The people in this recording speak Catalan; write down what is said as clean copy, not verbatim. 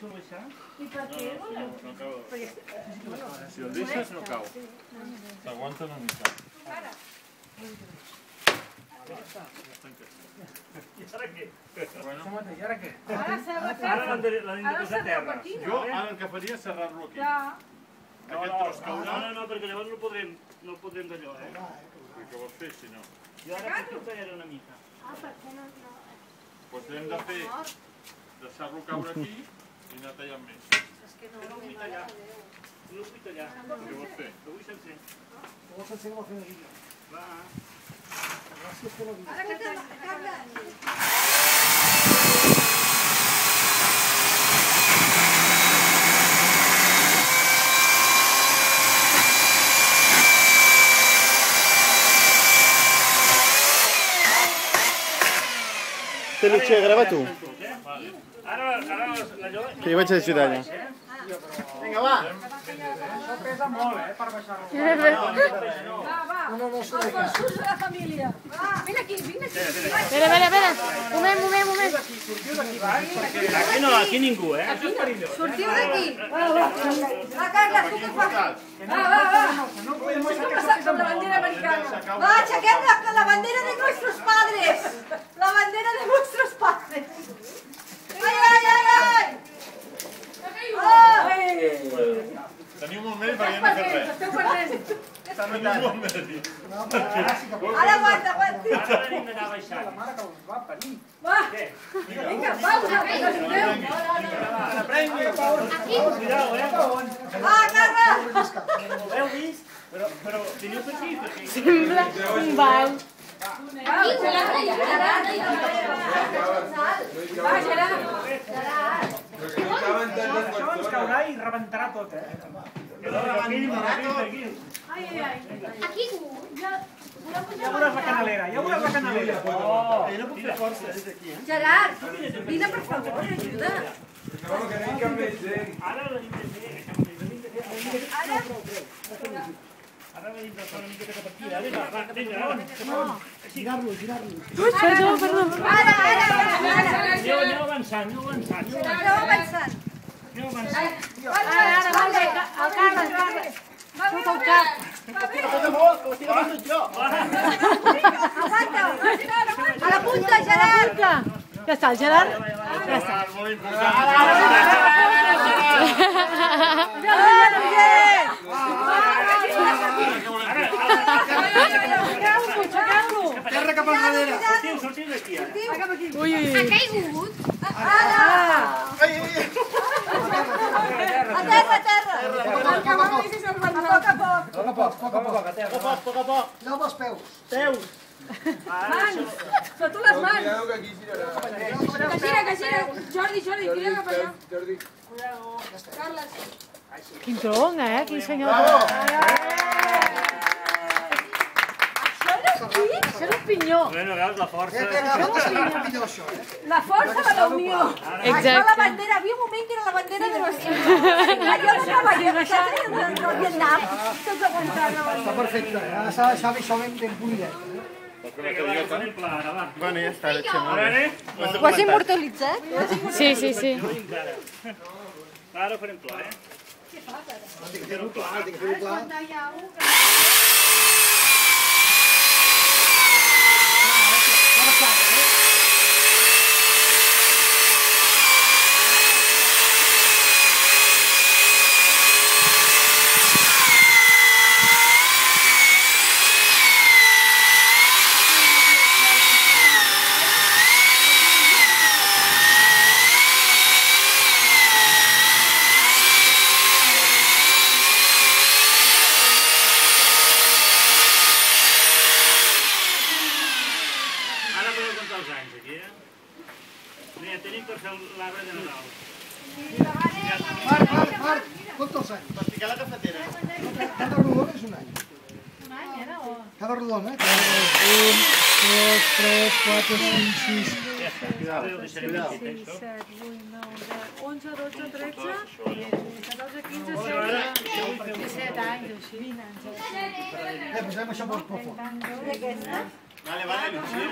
I per què voleu? Si el deixes no cau. S'aguanta una mica. Ara. I ara què? I ara què? Ara l'hem de posar a terra. Jo ara el que faria és serrar-lo aquí. Aquest tros caurà. No, perquè llavors no podrem d'allò, eh? Què vols fer, si no? Jo ara aquí ho tallaré una mica. Per què no? Doncs hem de fer, deixar-lo caure aquí i anar tallant més. No ho vull tallar. No ho vull tallar. Què vols fer? Ho vull sencer. Ho vols sencer que vol fer una vídeo. Va. Gràcies per la vídeo. Carles! Te Lucía, graba tu. Ara l'allò... Que jo vaig ajudar allà. Vinga, va. Això pesa molt, per baixar-lo. Va. Els cossos de la família. Vine aquí. Espera. Un moment. Sortiu d'aquí baix. Aquí no, aquí ningú, eh? Sortiu d'aquí. Va, Carles, tu què fas? Va. No podem Com la bandera americana. Va, aixequem la bandera de nuestros padres. La bandera de nuestros padres. Ai! Teniu un moment perquè no he fet res. Esteu perdent. Teniu un moment. Ara aguanta. Ara hem d'anar baixant. La mare que us va parir. Va. Vinga, va, Cuidao, eh? Va, Carles. Ho heu vist? Però veniu per aquí. Sembla un ball. Va, Gerard. Això ens caurà i rebentarà tot, Aquí. Aquí. Ja veuràs la canalera, Jo no puc fer força des d'aquí, eh? Gerard, vine per favor, ajuda. Ara l'hem de fer. Ara l'hem de fer una miqueta cap aquí. Vinga, girar-lo. Perdó. Ara. Aneu avançant. Aneu avançant. Ara, el Carles. Tot el cap. Aguanta. A la punta, Gerard. Ja està, el Gerard. Molt important. Terra cap enrere. Sortiu d'aquí, ara. Ui. Ha caigut? Ara. A terra. El que va més és el bandot. A poc a poc. A poc. Lleva els peus. Mans. Foto les mans. Que gira. Jordi, tira cap allà. Carles. Quin tronc, Quin senyor. Això era un pinyó. Bueno, veus la força. La força de la unió. Això la bandera, havia un moment que era la bandera de l'Estat. Allò de Nova York, del Vietnam. Tots aguantant la bandera. Està perfecte, s'ha de deixar això ben polidet. Farem pla, ara, va. Bueno, ja està, deixem-ho. A veure, Ho has immortalitzat? Sí. ara farem pla, eh? Tinc que fer-ho clar. Tenim per fer l'arbre de Nadal. Marc, compta els anys. Per ficar la cafetera. Cada rodona és un any. Un any, era? Cada rodona, 1, 2, 3, 4, 5, 6... Ja està, ho deixarem aquí, 7, 8, 9, 10, 11, 12, 13, 14, 15, 17 anys, així. 20 anys. Posem això per fort. Vale, Lucía.